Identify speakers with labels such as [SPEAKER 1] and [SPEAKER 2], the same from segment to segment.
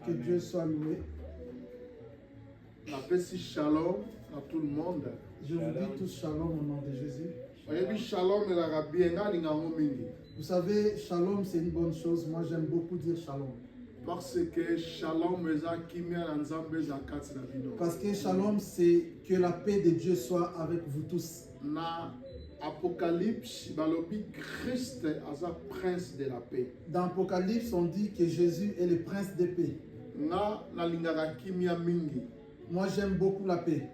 [SPEAKER 1] Que Dieu soit loué.
[SPEAKER 2] Shalom à tout le monde.
[SPEAKER 1] Je vous dis tous shalom au nom de Jésus.
[SPEAKER 2] Shalom.
[SPEAKER 1] Vous savez, shalom c'est une bonne chose. Moi j'aime beaucoup dire shalom.
[SPEAKER 2] Parce que shalom
[SPEAKER 1] Parce que shalom c'est que la paix de Dieu soit avec vous tous.
[SPEAKER 2] Na Apocalypse, Christ est prince de la paix.
[SPEAKER 1] Dans Apocalypse, on dit que Jésus est le prince de paix. Moi j'aime beaucoup la paix.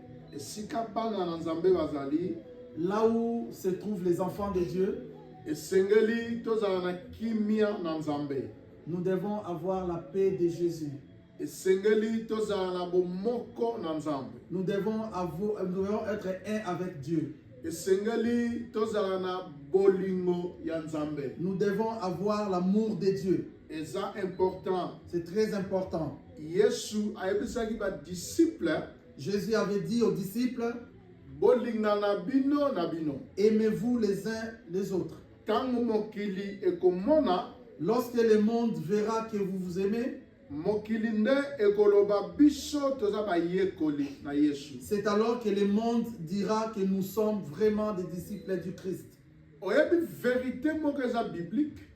[SPEAKER 1] Là où se trouvent les enfants de Dieu, nous devons avoir la paix de Jésus. Nous devons être un avec Dieu. Nous devons avoir l'amour de Dieu. C'est très important. Jésus avait dit aux disciples, aimez-vous les uns les autres. Lorsque le monde verra que vous vous aimez, c'est alors que le monde dira que nous sommes vraiment des disciples du Christ.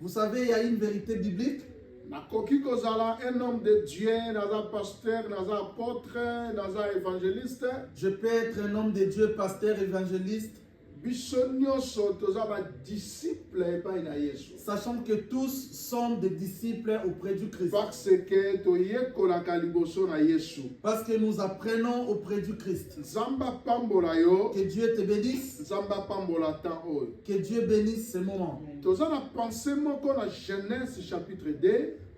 [SPEAKER 1] Vous savez, il y a une vérité biblique.
[SPEAKER 2] Un homme de Dieu, un pasteur, un apôtre, un évangéliste.
[SPEAKER 1] Je peux être un homme de Dieu, pasteur, évangéliste. Sachant que tous sont des disciples auprès du Christ. Parce que nous apprenons auprès du Christ. Que Dieu te bénisse. Que Dieu bénisse ce moment.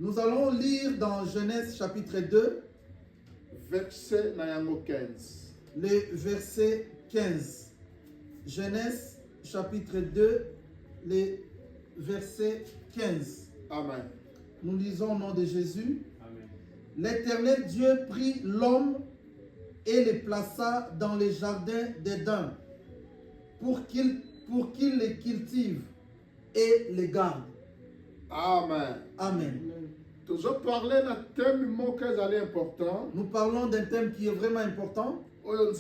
[SPEAKER 1] Nous allons lire dans Genèse chapitre 2,
[SPEAKER 2] verset 15.
[SPEAKER 1] Le verset 15. Genèse chapitre 2, le verset 15.
[SPEAKER 2] Amen.
[SPEAKER 1] Nous lisons au nom de Jésus. L'Éternel Dieu prit l'homme et le plaça dans les jardins d'Éden pour qu'il les cultive et les garde.
[SPEAKER 2] Amen.
[SPEAKER 1] Amen. Nous parlons d'un thème qui est vraiment important. Un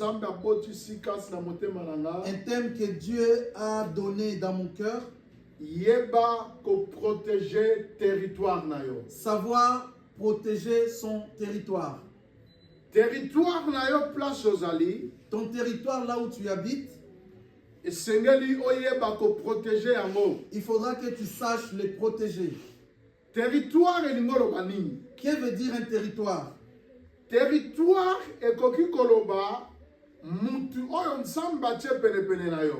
[SPEAKER 1] thème que Dieu a donné dans mon cœur. Savoir protéger son territoire. Ton territoire là où tu habites.
[SPEAKER 2] Il faudra
[SPEAKER 1] que tu saches les protéger.
[SPEAKER 2] Territoire et
[SPEAKER 1] que veut dire un territoire?
[SPEAKER 2] Territoire et koki koloba mutu oyo nzamba tie pene na yo.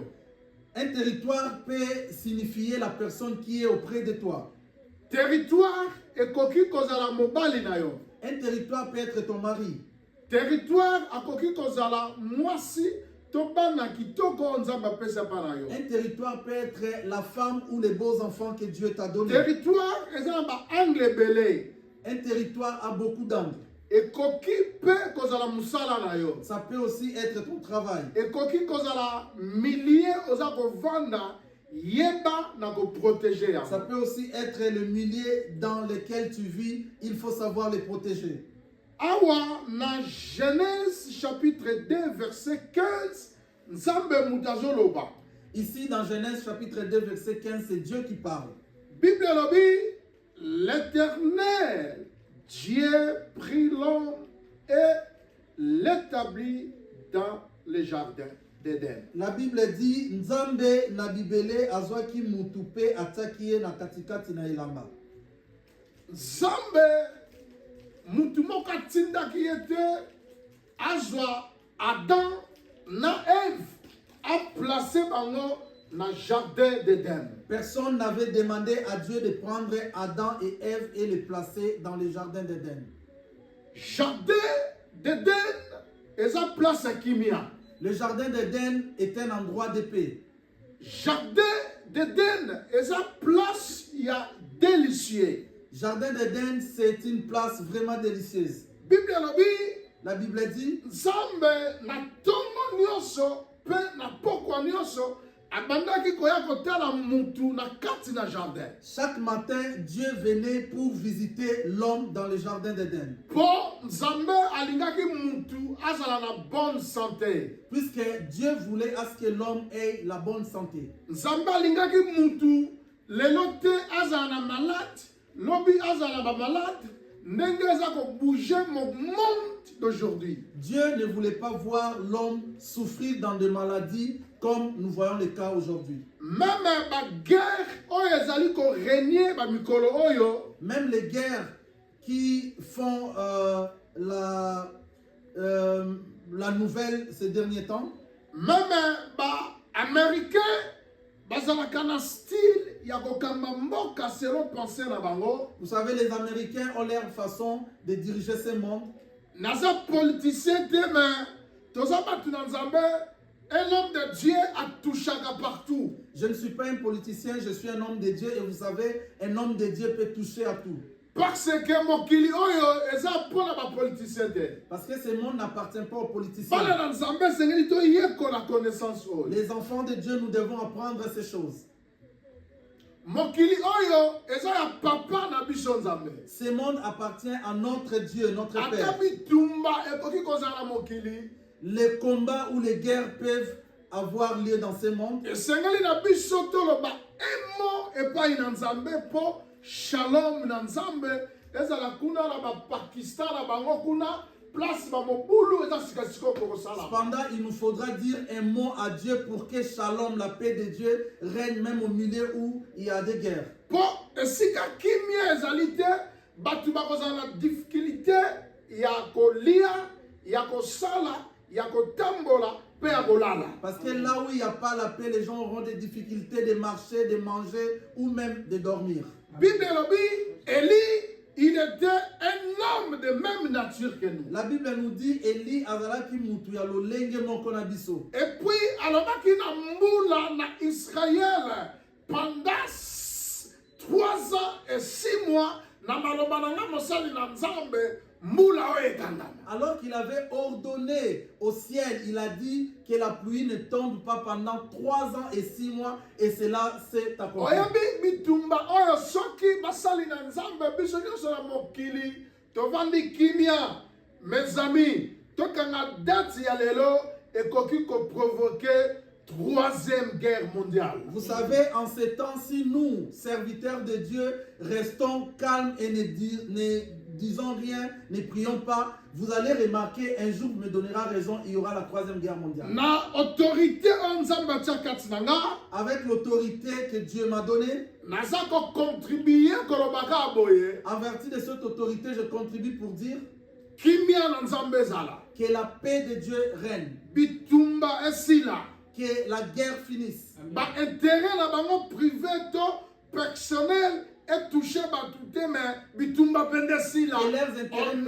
[SPEAKER 1] Un territoire peut signifier la personne qui est auprès de toi.
[SPEAKER 2] Territoire et koki kozala mobali na yo.
[SPEAKER 1] Un territoire peut être ton mari.
[SPEAKER 2] Territoire a koki kozala mwasi to bana kitoko nzamba pesa pa na yo.
[SPEAKER 1] Un territoire peut être la femme ou les beaux enfants que Dieu t'a donné.
[SPEAKER 2] Territoire ezala ba angle belé.
[SPEAKER 1] Un territoire a beaucoup d'angles.
[SPEAKER 2] Et koki peut kozala musala na yo.
[SPEAKER 1] Ça peut aussi être ton travail.
[SPEAKER 2] Et koki kozala millier oza ko vanda yeba na ko protéger.
[SPEAKER 1] Ça peut aussi être le milieu dans lequel tu vis, il faut savoir les protéger.
[SPEAKER 2] Awa na Genèse chapitre 2 verset 15 nzambe mutazoloba.
[SPEAKER 1] Ici dans Genèse chapitre 2 verset 15 c'est Dieu qui parle.
[SPEAKER 2] Bible lobi l'Éternel Dieu prit l'homme et l'établit dans les jardins d'Éden.
[SPEAKER 1] La Bible dit Nzambe na bibele azwaki mutupe atakiye na katikati na elamba.
[SPEAKER 2] Nzambe mutu moko atindaki ete azwa Adam na Ève a placé bango na jardin d'Éden.
[SPEAKER 1] Personne n'avait demandé à Dieu de prendre Adam et Ève et les placer dans le jardin d'Éden.
[SPEAKER 2] Jardin d'Éden est une place à Kimia.
[SPEAKER 1] Le jardin d'Éden est un endroit de paix.
[SPEAKER 2] Jardin d'Éden est une place délicieuse.
[SPEAKER 1] Jardin d'Éden, c'est une place vraiment délicieuse. La Bible dit
[SPEAKER 2] Nzambe na tongo nyonso pe na pokwa nyonso abandaki koya kotala mutu na kati na jardin.
[SPEAKER 1] Chaque matin, Dieu venait pour visiter l'homme dans le jardin d'Éden.
[SPEAKER 2] Po nzambe alingaki mutu azala na bonne santé.
[SPEAKER 1] Puisque Dieu voulait à ce que l'homme ait la bonne santé.
[SPEAKER 2] Nzambe alingaki mutu lelo te azala na malade, lobi azala ba malade, ndenge eza ko bouger mon monde d'aujourd'hui.
[SPEAKER 1] Dieu ne voulait pas voir l'homme souffrir dans des maladies comme nous voyons le cas aujourd'hui.
[SPEAKER 2] Même ba guerre oyo ezali ko régner ba mikolo oyo,
[SPEAKER 1] même les guerres qui font la nouvelle ces derniers temps,
[SPEAKER 2] même ba américain bazalaka na style ya kokamba mboka selon pensée na bango.
[SPEAKER 1] Vous savez, les Américains ont leur façon de diriger ce monde.
[SPEAKER 2] Naza politicien te mais toza batu na nzambe. Un homme de Dieu a touché partout.
[SPEAKER 1] Je ne suis pas un politicien, je suis un homme de Dieu et vous savez, un homme de Dieu peut toucher à tout.
[SPEAKER 2] Parce que mokili oyo eza pona ba politicien te.
[SPEAKER 1] Parce que ce monde n'appartient pas aux politiciens.
[SPEAKER 2] Bala na nzambe sengeli to yeko la connaissance oyo.
[SPEAKER 1] Les enfants de Dieu, nous devons apprendre ces choses.
[SPEAKER 2] Mokili oyo eza ya papa na biso nzambe.
[SPEAKER 1] Ce monde appartient à notre Dieu, notre Père.
[SPEAKER 2] Atabi tumba ekoki kozala mokili.
[SPEAKER 1] Les combats ou les guerres peuvent avoir lieu dans ce monde.
[SPEAKER 2] Et sengeli na biso toloba emo epai na nzambe po shalom na nzambe ezala kuna na ba Pakistan na bango kuna place ba mobulu eza sikasiko ko sala.
[SPEAKER 1] Cependant, il nous faudra dire un mot à Dieu pour que shalom, la paix de Dieu, règne même au milieu où il y a des guerres.
[SPEAKER 2] Po esika kimia ezali te batu bakozala na difficulté ya kolia ya kosala ya kotambola pe ya kolala.
[SPEAKER 1] Parce que là où il n'y a pas la paix, les gens auront des difficultés de marcher, de manger ou même de dormir.
[SPEAKER 2] Bible lobi Élie, il était un homme de même nature que nous.
[SPEAKER 1] La Bible nous dit Élie azalaki mutu ya lolenge moko na biso.
[SPEAKER 2] Et puis alobaki na mbula na Israël pendant 3 ans et 6 mois na maloba na nga mosali na nzambe.
[SPEAKER 1] Alors qu'il avait ordonné au ciel, il a dit que la pluie ne tombe pas pendant 3 ans et 6 mois, et cela s'est accompli.
[SPEAKER 2] Mes amis, tokanga date ya lelo ekoki ko provoquer 3e guerre mondiale.
[SPEAKER 1] Vous savez, en ces temps-ci, nous, serviteurs de Dieu, restons calmes et ne disons rien, ne prions pas. Vous allez remarquer, un jour me donnera raison, il y aura la 3e guerre mondiale.
[SPEAKER 2] Na autorité
[SPEAKER 1] avec l'autorité que Dieu m'a donnée,
[SPEAKER 2] en
[SPEAKER 1] vertu de cette autorité, je contribue pour dire que la paix de Dieu règne. Que la guerre finisse.
[SPEAKER 2] Intérêt la bango privé to personnel est touché par tout mais bitumba pendesila.
[SPEAKER 1] Que leurs intérêts personnels ne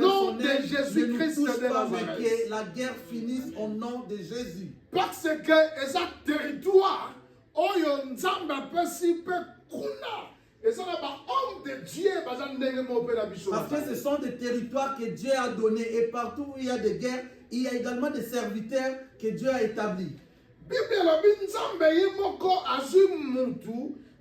[SPEAKER 1] nous touchent pas, mais que la guerre finisse au nom de Jésus.
[SPEAKER 2] Parce que eza territoire oyo nzamba pesi pe kuna.
[SPEAKER 1] Parce que ce sont des territoires que Dieu a donnés et partout où il y a des guerres, il y a également des serviteurs que Dieu a établis.
[SPEAKER 2] Bible lobi nzambe yimoko azumuntu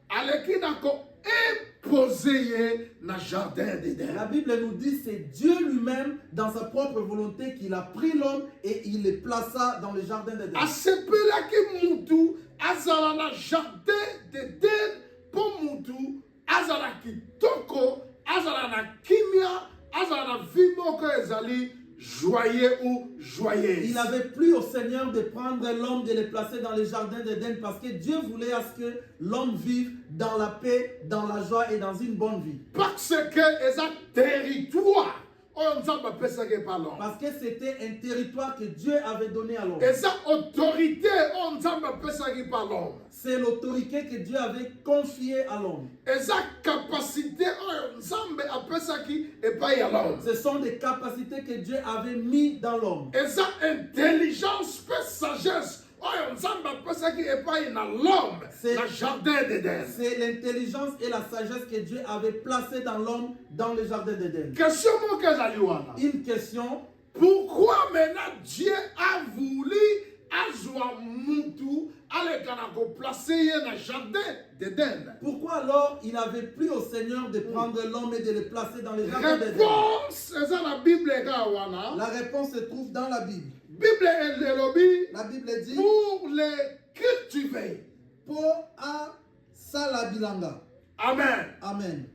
[SPEAKER 2] aleki nako imposé na jardin d'Éden.
[SPEAKER 1] La Bible nous dit c'est Dieu lui-même dans sa propre volonté qu'il a pris l'homme et il le plaça dans le jardin d'Éden.
[SPEAKER 2] Asepelaki muntu azala na jardin d'Éden pour muntu azala kitoko azala na kimia azala na vimoko ezali joyeux ou joyeuse.
[SPEAKER 1] Il avait plu au Seigneur de prendre l'homme, de le placer dans le jardin d'Éden parce que Dieu voulait à ce que l'homme vive dans la paix, dans la joie et dans une bonne vie.
[SPEAKER 2] Parce que c'est un territoire.
[SPEAKER 1] Parce que c'était un territoire que Dieu avait donné à l'homme. C'est l'autorité que Dieu avait confiée à l'homme. Ce sont des capacités que Dieu avait mis dans l'homme.
[SPEAKER 2] Intelligence, sagesse.
[SPEAKER 1] C'est l'intelligence et la sagesse que Dieu avait placée dans l'homme dans le jardin d'Éden.
[SPEAKER 2] Une
[SPEAKER 1] question.
[SPEAKER 2] Pourquoi maintenant Dieu a voulu azwa mutu alekana ko placer ye na jardin d'Éden.
[SPEAKER 1] Pourquoi alors il avait plu au Seigneur de prendre l'homme et de le placer dans les jardins d'Éden?
[SPEAKER 2] Réponse eza na Bible ka wana.
[SPEAKER 1] La réponse se trouve dans la Bible.
[SPEAKER 2] Bible elobi
[SPEAKER 1] La Bible dit
[SPEAKER 2] pour les cultiver.
[SPEAKER 1] pour a salabilanga.
[SPEAKER 2] Amen.
[SPEAKER 1] Amen.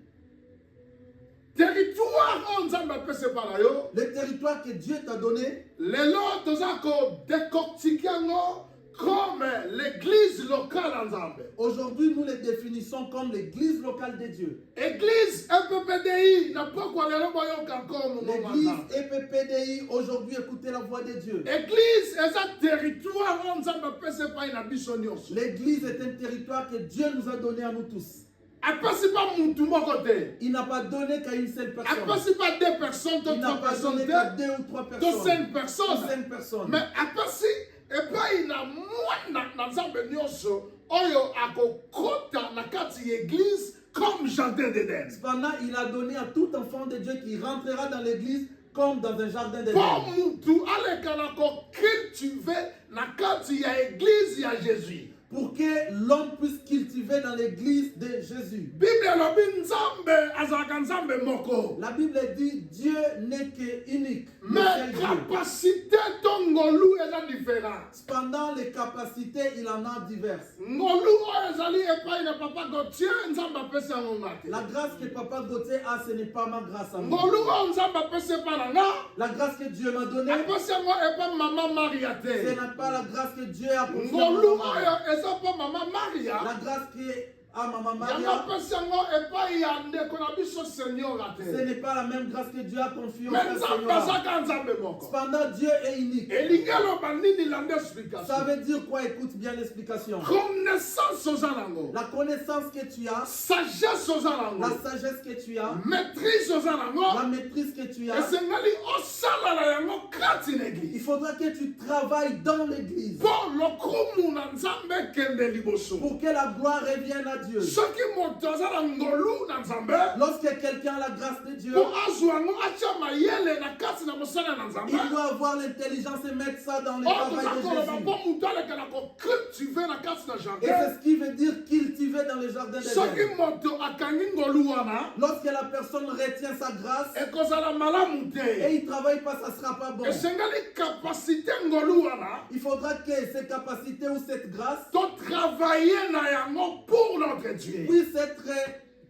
[SPEAKER 2] Territoire on nzambe apese par yo.
[SPEAKER 1] Le territoire que Dieu t'a donné,
[SPEAKER 2] Lelo toza ko décortiquer ngo comme l'église locale en Zambie.
[SPEAKER 1] aujourd'hui nous les définissons comme l'église locale de Dieu.
[SPEAKER 2] Église EPPDI n'a pas quoi lelo boyoka comme
[SPEAKER 1] L'église EPPDI, aujourd'hui écoutez la voix de Dieu.
[SPEAKER 2] Église est un territoire on nzambe apese pa ina biso nyonso.
[SPEAKER 1] L'église est un territoire que Dieu nous a donné à nous tous.
[SPEAKER 2] Apesi pas mutu moko te.
[SPEAKER 1] Il n'a pas donné qu'à une seule personne.
[SPEAKER 2] Apesi pas deux personnes,
[SPEAKER 1] Il n'a
[SPEAKER 2] trois
[SPEAKER 1] pas
[SPEAKER 2] personnes
[SPEAKER 1] donné
[SPEAKER 2] te.
[SPEAKER 1] qu'à 2 ou 3
[SPEAKER 2] To
[SPEAKER 1] personnes.
[SPEAKER 2] 5 personnes.
[SPEAKER 1] 5 personnes.
[SPEAKER 2] Mais apesi epai na mwana na nzambe nyonso oyo akokota na kati ya église comme jardin d'Éden.
[SPEAKER 1] Cependant, il a donné à tout enfant de Dieu qui rentrera dans l'église comme dans un jardin d'Éden.
[SPEAKER 2] Po mutu alekana ko cultiver na kati ya église ya Jésus.
[SPEAKER 1] Pour que l'homme puisse cultiver dans l'église de Jésus.
[SPEAKER 2] Bible elobi nzambe azalaka nzambe moko.
[SPEAKER 1] La Bible dit Dieu n'est que unique. le
[SPEAKER 2] Mais
[SPEAKER 1] seul Dieu.
[SPEAKER 2] capacité to ngolu eza différent.
[SPEAKER 1] Cependant, les capacités, il en a diverses.
[SPEAKER 2] Ngolu oyo ezali epai na papa Gauthier nzambe apesi yango nga te.
[SPEAKER 1] La grâce que Papa Gauthier a, ce n'est pas ma grâce à moi.
[SPEAKER 2] Ngolu oyo nzambe apesi epai na nga
[SPEAKER 1] La grâce que Dieu m'a donnée,
[SPEAKER 2] apesi yango epai mama Maria
[SPEAKER 1] ce
[SPEAKER 2] te.
[SPEAKER 1] n'est pas la grâce que Dieu a confiée à
[SPEAKER 2] Ngolu
[SPEAKER 1] Maman
[SPEAKER 2] oyo
[SPEAKER 1] Maria.
[SPEAKER 2] eza mpo mama Maria
[SPEAKER 1] La grâce qui est à Maman
[SPEAKER 2] yango
[SPEAKER 1] Maria,
[SPEAKER 2] apesi yango epai ya ndeko na biso Seigneur
[SPEAKER 1] ce
[SPEAKER 2] te.
[SPEAKER 1] n'est pas la même grâce que Dieu a confiée au
[SPEAKER 2] Mais
[SPEAKER 1] frère
[SPEAKER 2] nzambe
[SPEAKER 1] Seigneur.
[SPEAKER 2] azaka nzambe moko.
[SPEAKER 1] Cependant, Dieu est unique.
[SPEAKER 2] elingi eloba nini landa
[SPEAKER 1] Ça
[SPEAKER 2] explication.
[SPEAKER 1] veut dire quoi? Écoute bien l'explication.
[SPEAKER 2] Connaissance oza nango.
[SPEAKER 1] La connaissance que tu as,
[SPEAKER 2] Sagesse oza
[SPEAKER 1] la
[SPEAKER 2] nango.
[SPEAKER 1] sagesse que tu as,
[SPEAKER 2] Maîtrise oza
[SPEAKER 1] la
[SPEAKER 2] nango.
[SPEAKER 1] maîtrise que tu as,
[SPEAKER 2] Esengeli osalala yango kati na
[SPEAKER 1] il
[SPEAKER 2] église.
[SPEAKER 1] faudra que tu travailles dans l'église
[SPEAKER 2] Mpo lokumu na nzambe ekende liboso.
[SPEAKER 1] pour que la gloire revienne à Dieu.
[SPEAKER 2] Soki moto aza na ngolu na nzambe
[SPEAKER 1] Lorsque quelqu'un a la grâce de Dieu,
[SPEAKER 2] mpo azwa yango atia mayele na kati na mosala na nzambe
[SPEAKER 1] il doit avoir l'intelligence et mettre ça dans le
[SPEAKER 2] oyo
[SPEAKER 1] travail
[SPEAKER 2] toza
[SPEAKER 1] de
[SPEAKER 2] koloba
[SPEAKER 1] Jésus.
[SPEAKER 2] mpo moto alekana kocultive na kati na
[SPEAKER 1] Et
[SPEAKER 2] jardin.
[SPEAKER 1] c'est ce qui veut dire cultiver dans le jardin
[SPEAKER 2] Soki
[SPEAKER 1] d'Éden.
[SPEAKER 2] moto akangi ngolu wana
[SPEAKER 1] Lorsque la personne retient sa grâce
[SPEAKER 2] ekozala malamu
[SPEAKER 1] et
[SPEAKER 2] te.
[SPEAKER 1] il ne travaille pas, ça ne sera pas bon.
[SPEAKER 2] esengeli kapasité ngolu wana
[SPEAKER 1] Il faudra que ces capacités ou cette grâce
[SPEAKER 2] totravaille na yango pour notre Dieu.
[SPEAKER 1] puisse être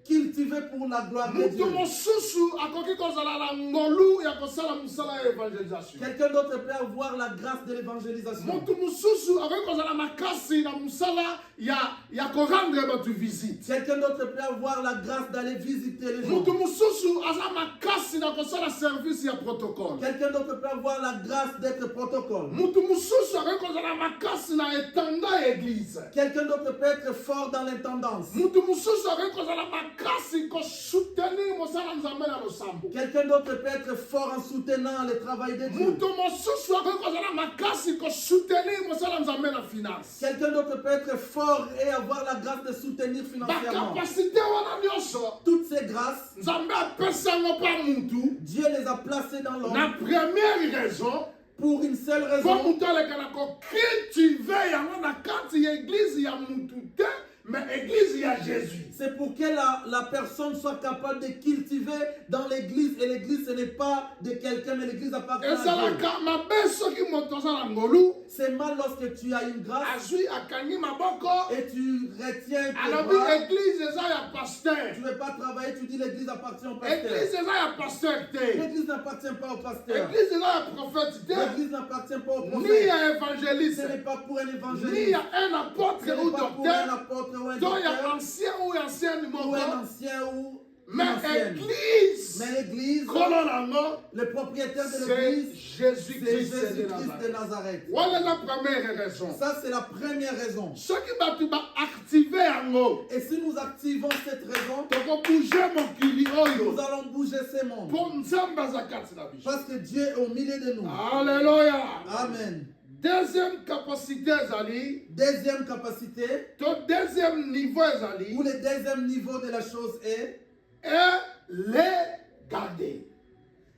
[SPEAKER 1] cultivée pour la gloire de Dieu.
[SPEAKER 2] Mutu mosusu akoki kozala na ngolu ya kosala mosala ya évangélisation.
[SPEAKER 1] Quelqu'un d'autre peut avoir la grâce de l'évangélisation.
[SPEAKER 2] Mutu mosusu akoki kozala makasi na mosala ya korendre bato visite.
[SPEAKER 1] Quelqu'un d'autre peut avoir la grâce d'aller visiter les gens.
[SPEAKER 2] Mutu mosusu aza makasi na kosala service ya protocole.
[SPEAKER 1] Quelqu'un d'autre peut avoir la grâce d'être protocole.
[SPEAKER 2] Mutu mosusu akoki kozala makasi na etanda ya église.
[SPEAKER 1] Quelqu'un d'autre peut être fort dans l'intendance.
[SPEAKER 2] Mutu mosusu akoki kozala makasi kosoutenir mosala nzambe na losambo.
[SPEAKER 1] Quelqu'un d'autre peut être fort en soutenant le travail de Dieu.
[SPEAKER 2] Mutu mosusu akoki kozala makasi kosoutenir mosala nzambe na finance.
[SPEAKER 1] Quelqu'un d'autre peut être fort et avoir la grâce de soutenir financièrement.
[SPEAKER 2] bakapasité wana nyonso
[SPEAKER 1] Toutes ces grâces,
[SPEAKER 2] nzambe apesa yango mpa mutu
[SPEAKER 1] Dieu les a placées dans
[SPEAKER 2] na
[SPEAKER 1] l'homme
[SPEAKER 2] première raison
[SPEAKER 1] pour une seule
[SPEAKER 2] mpo
[SPEAKER 1] raison.
[SPEAKER 2] mutu alekana kocultive yango na kati ya église ya mutu te mais église ya Jésus.
[SPEAKER 1] C'est pour que la personne soit capable de cultiver dans l'église. Et l'église, ce n'est pas de quelqu'un, mais l'église appartient à Dieu.
[SPEAKER 2] ezalaka mabe soki moto aza na ngolu
[SPEAKER 1] C'est mal lorsque tu as une grâce
[SPEAKER 2] azwi akangi maboko
[SPEAKER 1] et tu retiens tes
[SPEAKER 2] alobi
[SPEAKER 1] bras.
[SPEAKER 2] église eza ya pasteur,
[SPEAKER 1] Tu ne veux pas travailler, tu dis l'église appartient au pasteur.
[SPEAKER 2] église eza ya pasteur te,
[SPEAKER 1] L'église n'appartient pas au pasteur.
[SPEAKER 2] église eza ya prophète te,
[SPEAKER 1] L'église n'appartient pas au
[SPEAKER 2] ni
[SPEAKER 1] prophète.
[SPEAKER 2] ya
[SPEAKER 1] Ce
[SPEAKER 2] évangéliste,
[SPEAKER 1] n'est pas pour un
[SPEAKER 2] ni
[SPEAKER 1] évangéliste.
[SPEAKER 2] ya un apôtre
[SPEAKER 1] Ce
[SPEAKER 2] ou
[SPEAKER 1] n'est pas pour un
[SPEAKER 2] docteur,
[SPEAKER 1] apôtre ou un
[SPEAKER 2] donc ya
[SPEAKER 1] docteur.
[SPEAKER 2] ancien ou ancienne
[SPEAKER 1] Ou
[SPEAKER 2] moko,
[SPEAKER 1] un ancien ou une
[SPEAKER 2] mais
[SPEAKER 1] ancienne.
[SPEAKER 2] église
[SPEAKER 1] Mais l'église,
[SPEAKER 2] kolo nango
[SPEAKER 1] le propriétaire de
[SPEAKER 2] c'est
[SPEAKER 1] l'église, c'est
[SPEAKER 2] Jésus-Christ de
[SPEAKER 1] Jésus-Christ de
[SPEAKER 2] Nazareth.
[SPEAKER 1] Nazareth.
[SPEAKER 2] Wana la première raison.
[SPEAKER 1] Ça, c'est la première raison.
[SPEAKER 2] Soki bato baactive yango
[SPEAKER 1] Et si nous activons cette raison,
[SPEAKER 2] tokobouge mokili
[SPEAKER 1] nous
[SPEAKER 2] oyo
[SPEAKER 1] allons bouger ces mondes.
[SPEAKER 2] mpo nzambe aza kati na biso.
[SPEAKER 1] Parce que Dieu est au milieu de nous.
[SPEAKER 2] Alléluia.
[SPEAKER 1] Amen.
[SPEAKER 2] Deuxième capacité ezali
[SPEAKER 1] Deuxième capacité,
[SPEAKER 2] to deuxième niveau ezali
[SPEAKER 1] où le deuxième niveau de la chose est,
[SPEAKER 2] et les garder.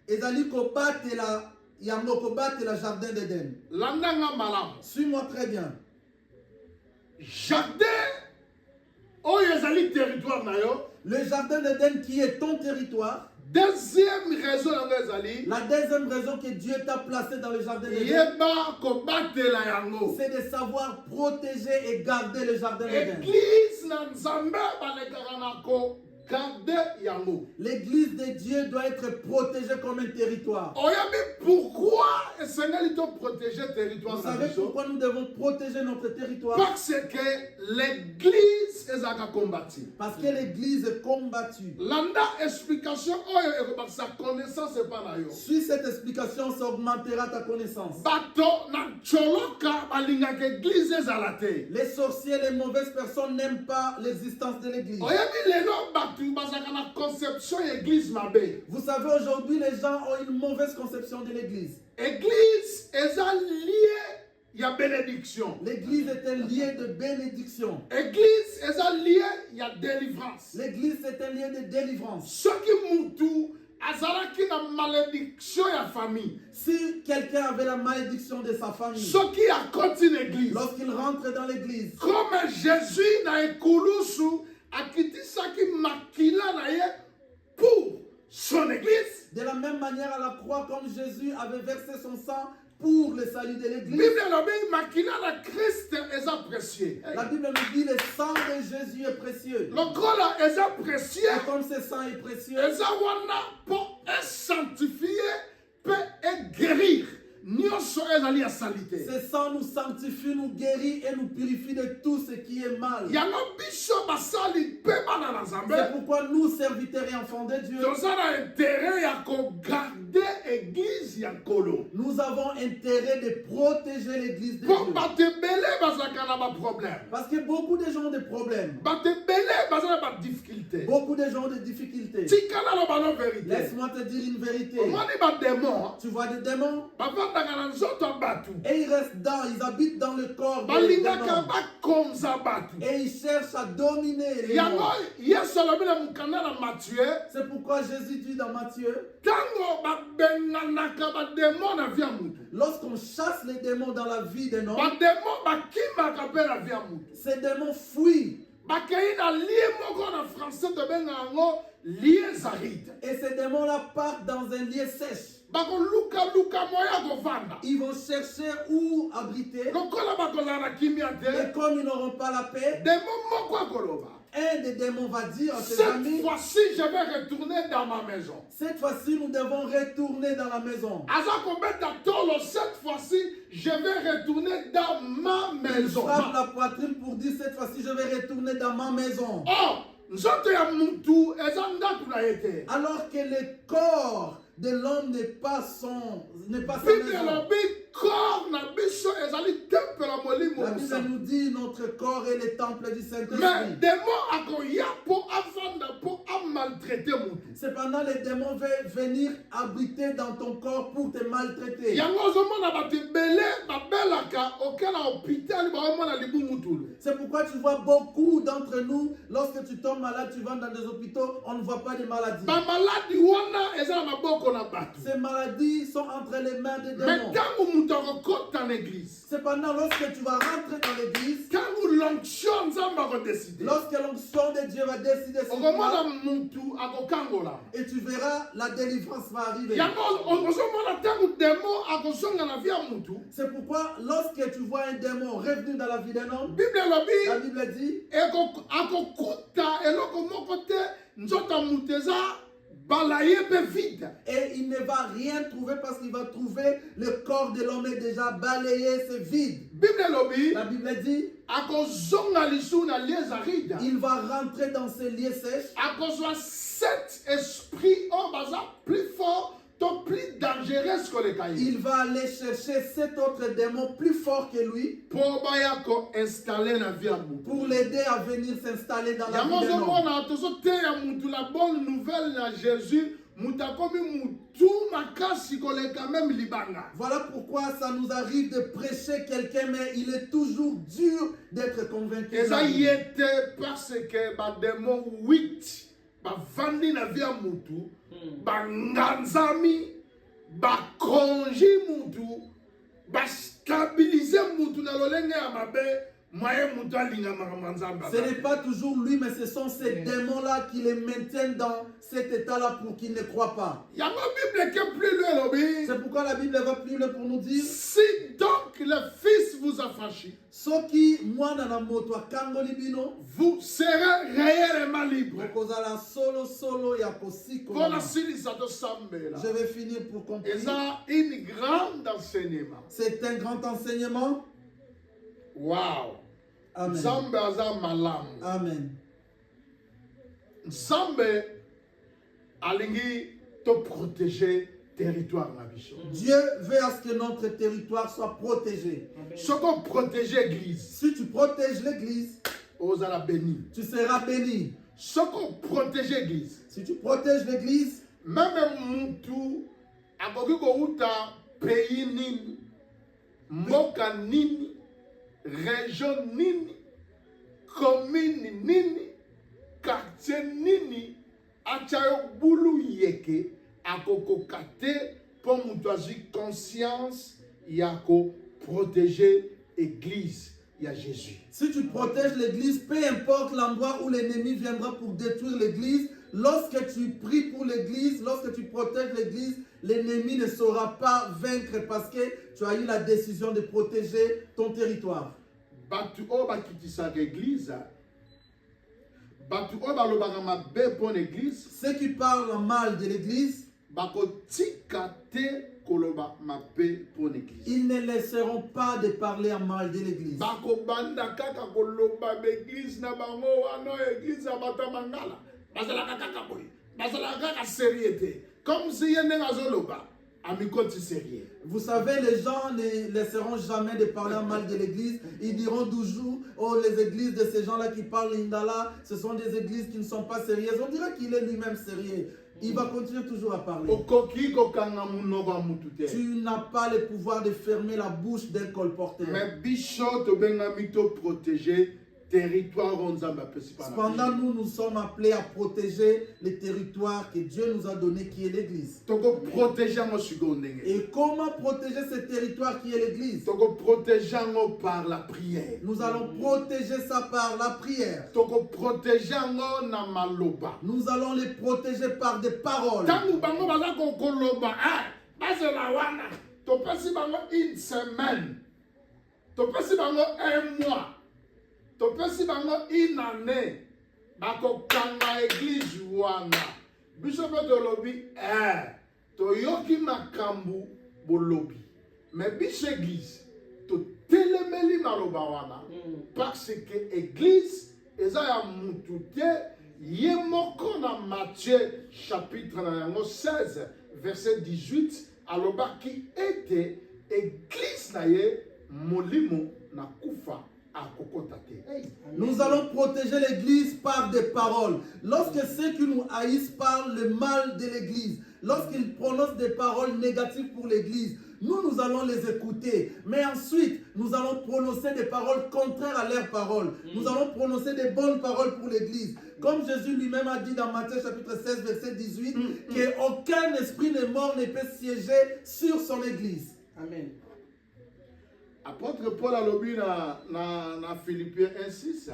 [SPEAKER 1] ezali kobatela Yangokobat et le jardin d'Éden.
[SPEAKER 2] Landanga malam.
[SPEAKER 1] Suis-moi très bien.
[SPEAKER 2] Jardin oyo ezali territoire na yo.
[SPEAKER 1] Le jardin d'Éden qui est ton territoire.
[SPEAKER 2] Deuxième raison yango ezali.
[SPEAKER 1] La deuxième raison que Dieu t'a placé dans le jardin d'Éden,
[SPEAKER 2] Yeba kobatela yango.
[SPEAKER 1] c'est de savoir protéger et garder le jardin d'Éden.
[SPEAKER 2] Église na Nzambe balekaka na ko garder yango.
[SPEAKER 1] L'église de Dieu doit être protégée comme un territoire.
[SPEAKER 2] Oyabi pourquoi esengeli to protéger territoire
[SPEAKER 1] Vous
[SPEAKER 2] na
[SPEAKER 1] savez
[SPEAKER 2] biso?
[SPEAKER 1] pourquoi nous devons protéger notre territoire?
[SPEAKER 2] Parce que l'église ezaka combattu.
[SPEAKER 1] Parce que l'église est combattue.
[SPEAKER 2] Landa explication oyo ekobakisa connaissance epa na yo.
[SPEAKER 1] Suis cette explication, ça augmentera ta connaissance.
[SPEAKER 2] Bato na choloka balingaka église ezala te.
[SPEAKER 1] Les sorciers, les mauvaises personnes n'aiment pas l'existence de l'église.
[SPEAKER 2] Oyebi lelo bato bazaka na conception ya église mabe.
[SPEAKER 1] Vous savez, aujourd'hui, les gens ont une mauvaise conception de l'église.
[SPEAKER 2] Église eza lié ya bénédiction.
[SPEAKER 1] L'église est un lieu de bénédiction.
[SPEAKER 2] Église eza lié ya délivrance.
[SPEAKER 1] L'église est un lieu de délivrance.
[SPEAKER 2] Soki mutu azalaki na malédiction ya famille.
[SPEAKER 1] Si quelqu'un avait la malédiction de sa famille,
[SPEAKER 2] Soki akoti na église.
[SPEAKER 1] lorsqu'il rentre dans l'église,
[SPEAKER 2] Comme Jésus na ekulusu akitisaki makila na ye pour son église.
[SPEAKER 1] de la même manière à la croix, comme Jésus avait versé son sang pour le salut de l'église,
[SPEAKER 2] Bible elobi makila na Christ eza précieux.
[SPEAKER 1] la Bible nous dit le sang de Jésus est précieux.
[SPEAKER 2] Lokola eza précieux,
[SPEAKER 1] Et comme ce sang est précieux,
[SPEAKER 2] eza wana pour sanctifier peut et guérir. Nyonso ezali ya salité.
[SPEAKER 1] ce sang nous sanctifie, nous guérit et nous purifie de tout ce qui est mal.
[SPEAKER 2] Yango biso basali pe bana na
[SPEAKER 1] C'est
[SPEAKER 2] Nzambe.
[SPEAKER 1] pourquoi nous, serviteurs et enfants de Dieu,
[SPEAKER 2] Toza na intérêt ya ko garder église ya kolo.
[SPEAKER 1] nous avons intérêt de protéger l'église de
[SPEAKER 2] Po
[SPEAKER 1] Dieu.
[SPEAKER 2] bato ebele bazalaka na ba problème.
[SPEAKER 1] Parce que beaucoup de gens ont des problèmes.
[SPEAKER 2] Bato ebele baza na ba difficulté.
[SPEAKER 1] Beaucoup de gens ont des difficultés.
[SPEAKER 2] Tikala loba no vérité.
[SPEAKER 1] Laisse-moi te dire une vérité.
[SPEAKER 2] Omoni ba démon.
[SPEAKER 1] Tu vois des démons
[SPEAKER 2] Bavandaka na nzoto ya bato.
[SPEAKER 1] et ils restent dans, ils habitent dans le corps des
[SPEAKER 2] Balingaka
[SPEAKER 1] démons.
[SPEAKER 2] bakonza bato.
[SPEAKER 1] Et ils cherchent à dominer les
[SPEAKER 2] Yango
[SPEAKER 1] morts.
[SPEAKER 2] Yesu alobi na mokanda na Matthieu.
[SPEAKER 1] C'est pourquoi Jésus dit dans Matthieu,
[SPEAKER 2] Tango babenganaka bademo na vie ya mutu.
[SPEAKER 1] lorsqu'on chasse les démons dans la vie d'un homme,
[SPEAKER 2] Bademo bakimaka mpe na vie ya mutu.
[SPEAKER 1] ces démons fuient.
[SPEAKER 2] Bakei na lie moko na français tobenga yango lie zaride.
[SPEAKER 1] Et ces démons-là partent dans un lieu sèche.
[SPEAKER 2] Bakoluka moya kovanda.
[SPEAKER 1] Ils vont chercher où abriter.
[SPEAKER 2] Lokola bakozala na kimia
[SPEAKER 1] Et
[SPEAKER 2] te.
[SPEAKER 1] comme ils n'auront pas la paix,
[SPEAKER 2] Demo moko akoloba.
[SPEAKER 1] un des démons va dire à ses
[SPEAKER 2] Cette
[SPEAKER 1] amis,
[SPEAKER 2] fois-ci, je vais retourner dans ma maison.
[SPEAKER 1] cette fois-ci, nous devons retourner dans la maison.
[SPEAKER 2] Aza kobeta tolo, cette fois-ci, je vais retourner dans ma
[SPEAKER 1] Il
[SPEAKER 2] maison.
[SPEAKER 1] frappe la poitrine pour dire, cette fois-ci, je vais retourner dans ma maison.
[SPEAKER 2] Oh, nzoto ya mutu eza ndako na ye te.
[SPEAKER 1] Alors que le corps de l'homme n'est pas sa
[SPEAKER 2] Bible
[SPEAKER 1] maison.
[SPEAKER 2] elobi corps na biso ezali temple ya molimo
[SPEAKER 1] La Bible
[SPEAKER 2] mosantu.
[SPEAKER 1] nous dit, notre corps est le temple du
[SPEAKER 2] Mais
[SPEAKER 1] Saint-Esprit.
[SPEAKER 2] demo akoya mpo avanda mpo amaltraite mutu.
[SPEAKER 1] Cependant, les démons veulent venir habiter dans ton corps pour te maltraiter.
[SPEAKER 2] Yango ozomona bato ebele babelaka oke na hôpital baomona libu mutulu.
[SPEAKER 1] C'est pourquoi tu vois beaucoup d'entre nous, lorsque tu tombes malade, tu vas dans des hôpitaux, on ne voit pas de maladies.
[SPEAKER 2] Bamaladi wana eza na maboko na bato.
[SPEAKER 1] Ces maladies sont entre les mains des
[SPEAKER 2] Mais
[SPEAKER 1] démons.
[SPEAKER 2] ntango mutu akokota na église,
[SPEAKER 1] Cependant, lorsque tu vas rentrer dans l'église,
[SPEAKER 2] ntango l'onction nzambe akodeside,
[SPEAKER 1] lorsque l'onction de Dieu va décider sur
[SPEAKER 2] okomona
[SPEAKER 1] toi,
[SPEAKER 2] mutu akokangola.
[SPEAKER 1] et tu verras, la délivrance va arriver.
[SPEAKER 2] Yango ozomona ntango demo akozonga na vie ya mutu.
[SPEAKER 1] C'est pourquoi, lorsque tu vois un démon revenu dans la vie d'un homme,
[SPEAKER 2] Bible
[SPEAKER 1] la
[SPEAKER 2] elobi
[SPEAKER 1] Bible dit,
[SPEAKER 2] akokuta eloko moko te nzoto ya mutu eza balaye mpe vide.
[SPEAKER 1] et il ne va rien trouver parce qu'il va trouver le corps de l'homme est déjà balayé, c'est vide.
[SPEAKER 2] Bible elobi
[SPEAKER 1] La Bible dit,
[SPEAKER 2] akozonga lisu na lie zaride.
[SPEAKER 1] il va rentrer dans ces lieux sèches.
[SPEAKER 2] Akozwa sept esprits oyo baza plus fort to plus dangereux koleka ye.
[SPEAKER 1] Il va aller chercher 7 autres démons plus forts que lui
[SPEAKER 2] Mpo baya koinstalle na vie ya mutu.
[SPEAKER 1] pour l'aider à venir s'installer dans la
[SPEAKER 2] Yango
[SPEAKER 1] vie d'un homme.
[SPEAKER 2] ozomona tozoteya mutu la bonne nouvelle na Jésus mutu akomi mutu makasi koleka même libanga.
[SPEAKER 1] Voilà pourquoi ça nous arrive de prêcher quelqu'un, mais il est toujours dur d'être convaincu.
[SPEAKER 2] Eza ye te parce que bademo 8 bavandi na vie ya mutu banganzami bakonji mutu, bastabilize mutu na lolenge ya mabe, moyen mutu alinga maramanzamba.
[SPEAKER 1] Ce n'est pas toujours lui, mais ce sont ces démons-là qui les maintiennent dans cet état-là pour qu'ils ne croient pas.
[SPEAKER 2] Yama Bible qui plus loin lobby.
[SPEAKER 1] C'est pourquoi la Bible va plus loin pour nous dire
[SPEAKER 2] Si donc le Fils vous affranchit,
[SPEAKER 1] Soki mwana na moto akangoli bino,
[SPEAKER 2] vous serez réellement libre.
[SPEAKER 1] okozala solo ya kosiko.
[SPEAKER 2] Voilà Silisato Sambela.
[SPEAKER 1] Je vais finir pour
[SPEAKER 2] Et
[SPEAKER 1] conclure.
[SPEAKER 2] ça, une grande enseignement.
[SPEAKER 1] C'est un grand enseignement.
[SPEAKER 2] Wow.
[SPEAKER 1] Amen.
[SPEAKER 2] Nzambe aza malamu.
[SPEAKER 1] Amen.
[SPEAKER 2] Nzambe alingi te protéger territoire na biso.
[SPEAKER 1] Dieu veut à ce que notre territoire soit protégé.
[SPEAKER 2] Soko protéger église,
[SPEAKER 1] Si tu protèges l'église,
[SPEAKER 2] ozala béni.
[SPEAKER 1] tu seras béni.
[SPEAKER 2] Soko protéger église,
[SPEAKER 1] Si tu protèges l'église,
[SPEAKER 2] même mutu akoki kouta pays nini, mboka nini, région nini, commune nini, quartier nini, achayo bulu yeke akokokate pour mutu azwi conscience yako protéger église ya Jésus.
[SPEAKER 1] si tu protèges l'église, peu importe l'endroit où l'ennemi viendra pour détruire l'église, lorsque tu pries pour l'église, lorsque tu protèges l'église, l'ennemi ne saura pas vaincre parce que tu as eu la décision de protéger ton territoire.
[SPEAKER 2] Batu o bakitisaka église, batu o balobaka mabe pour l'église,
[SPEAKER 1] Ceux qui parlent mal de l'église,
[SPEAKER 2] bakotika te koloba mabe pour l'église.
[SPEAKER 1] ils ne laisseront pas de parler en mal de l'église.
[SPEAKER 2] Bakobanda kaka koloba l'église na bango wana église ya bata mangala. Bazalaka kaka boy. Bazalaka kaka sérieux. Comme si yene ngazoloba amikoti sérieux.
[SPEAKER 1] Vous savez, les gens ne laisseront jamais de parler en mal de l'église. Ils diront toujours, oh, les églises de ces gens-là qui parlent l'Indala, ce sont des églises qui ne sont pas sérieuses. On dirait qu'il est lui-même sérieux. Il va continuer toujours à parler.
[SPEAKER 2] Okoki kokanga munoko ya mutu te.
[SPEAKER 1] Tu n'as pas le pouvoir de fermer la bouche d'un colporteur.
[SPEAKER 2] Mais bicho tobengami to protéger territoire Nzambe apesi pa na
[SPEAKER 1] Cependant,
[SPEAKER 2] biso.
[SPEAKER 1] nous sommes appelés à protéger les territoires que Dieu nous a donnés, qui est l'église.
[SPEAKER 2] Toko protéger ngo siko ndenge.
[SPEAKER 1] Et comment protéger ce territoire qui est l'église?
[SPEAKER 2] Toko protéger ngo par la prière.
[SPEAKER 1] Nous allons protéger ça par la prière.
[SPEAKER 2] Toko protéger ngo na maloba.
[SPEAKER 1] Nous allons les protéger par des paroles.
[SPEAKER 2] Tangu bango baza kokoloba, bazela wana. Topesi bango une semaine. Topesi bango un mois. Topesi bango une année. Bakokanga église wana. Biso pe tolobi, toyoki makambu bolobi. Mais biso église, to telemeli maloba wana. Parce que église, eza ya mutu te, ye moko na Matthieu chapitre na yango 16, verset 18, alobaki ete église na ye molimo na kufa akokota te.
[SPEAKER 1] Nous allons protéger l'église par des paroles. Lorsque ceux qui nous haïssent parlent le mal de l'église, lorsqu'ils prononcent des paroles négatives pour l'église, nous allons les écouter. Mais ensuite, nous allons prononcer des paroles contraires à leurs paroles. Nous allons prononcer des bonnes paroles pour l'église. Comme Jésus lui-même a dit dans Matthieu chapitre 16, verset 18, qu'aucun esprit de mort ne peut siéger sur son église.
[SPEAKER 3] Amen.
[SPEAKER 2] Apôtre Paul a lobby na Philippiens 1:6.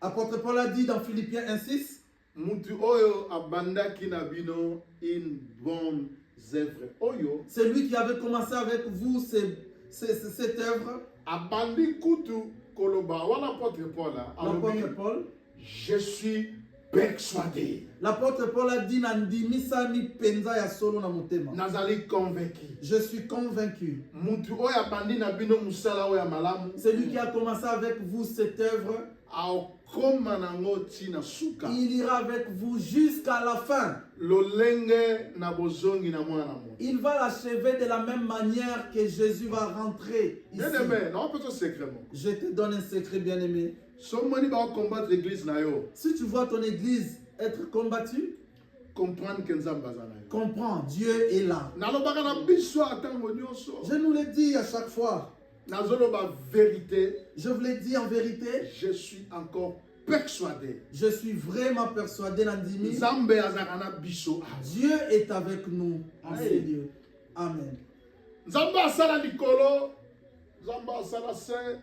[SPEAKER 1] Apôtre Paul a dit dans Philippiens 1:6,
[SPEAKER 2] Mutu oyo abandaki na bino une bonne œuvre oyo.
[SPEAKER 1] c'est lui qui avait commencé avec vous cette œuvre.
[SPEAKER 2] Abandi kutu koloba wana apôtre Paul alobi,
[SPEAKER 1] L'apôtre Paul.
[SPEAKER 2] je suis persuadé.
[SPEAKER 1] L'apôtre Paul a dit Nandimisa mi penza ya solo na motema.
[SPEAKER 2] Nazali convaincu.
[SPEAKER 1] Je suis convaincu.
[SPEAKER 2] Mutu oyo abandi na bino musala oyo ya malamu.
[SPEAKER 1] Celui qui a commencé avec vous cette œuvre,
[SPEAKER 2] Aokoma nango tina suka.
[SPEAKER 1] il ira avec vous jusqu'à la fin.
[SPEAKER 2] Lolenge na bozongi na mwana na moto.
[SPEAKER 1] Il va l'achever de la même manière que Jésus va rentrer ici.
[SPEAKER 2] Bien-aimé, non peut secrètement.
[SPEAKER 1] Je te donne un secret, bien-aimé.
[SPEAKER 2] Somoni ba combattre l'église na yo.
[SPEAKER 1] Si tu vois ton église être combattue,
[SPEAKER 2] Comprendre que Nzambe azana yo.
[SPEAKER 1] comprends, Dieu est là.
[SPEAKER 2] Nalobaka na biso atango nyonso.
[SPEAKER 1] Je nous le dis à chaque fois.
[SPEAKER 2] Nazoloba vérité.
[SPEAKER 1] Je vous l'ai dit en vérité.
[SPEAKER 2] Je suis encore persuadé.
[SPEAKER 1] Je suis vraiment persuadé, Nandimi.
[SPEAKER 2] Nzambe azana biso.
[SPEAKER 1] Dieu est avec nous. En ces lieux. Amen.
[SPEAKER 2] Nzambe asala likolo, Nzambe asala se,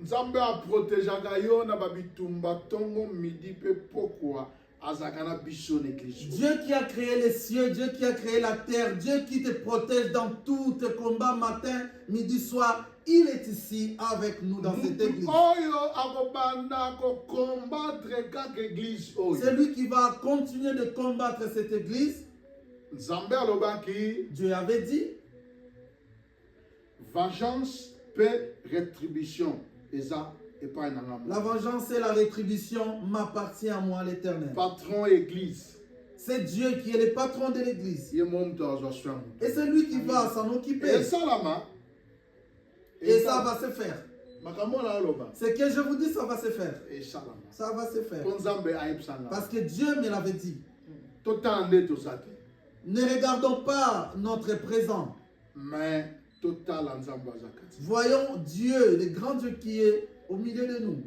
[SPEAKER 2] Nzambe aprotegeaka yo na babitumba tongo midi pe pokwa azaka na biso na église.
[SPEAKER 1] Dieu qui a créé les cieux, Dieu qui a créé la terre, Dieu qui te protège dans tous tes combats matin, midi, soir, il est ici avec nous dans cette église.
[SPEAKER 2] Oyo akobanda ko combattre kaka église oyo.
[SPEAKER 1] C'est lui qui va continuer de combattre cette église.
[SPEAKER 2] Nzambe alobaki
[SPEAKER 1] Dieu avait dit,
[SPEAKER 2] vengeance, paix, rétribution. Eza epai na ngam.
[SPEAKER 1] la vengeance et la rétribution m'appartient à moi l'Éternel.
[SPEAKER 2] Patron église.
[SPEAKER 1] C'est Dieu qui est le patron de l'église.
[SPEAKER 2] Ye moto azwa.
[SPEAKER 1] Et c'est lui qui va s'en occuper.
[SPEAKER 2] Et salama.
[SPEAKER 1] Et ça va se faire.
[SPEAKER 2] Makambo na aloba.
[SPEAKER 1] Ce que je vous dis, ça va se faire.
[SPEAKER 2] Et salama.
[SPEAKER 1] Ça va se faire.
[SPEAKER 2] Pour Nzambe ayebsanga.
[SPEAKER 1] Parce que Dieu me l'avait dit.
[SPEAKER 2] Total nde tozate.
[SPEAKER 1] Ne regardons pas notre présent.
[SPEAKER 2] Mais total Nzambe azakati.
[SPEAKER 1] Voyons Dieu, le grand Dieu qui est au milieu de nous.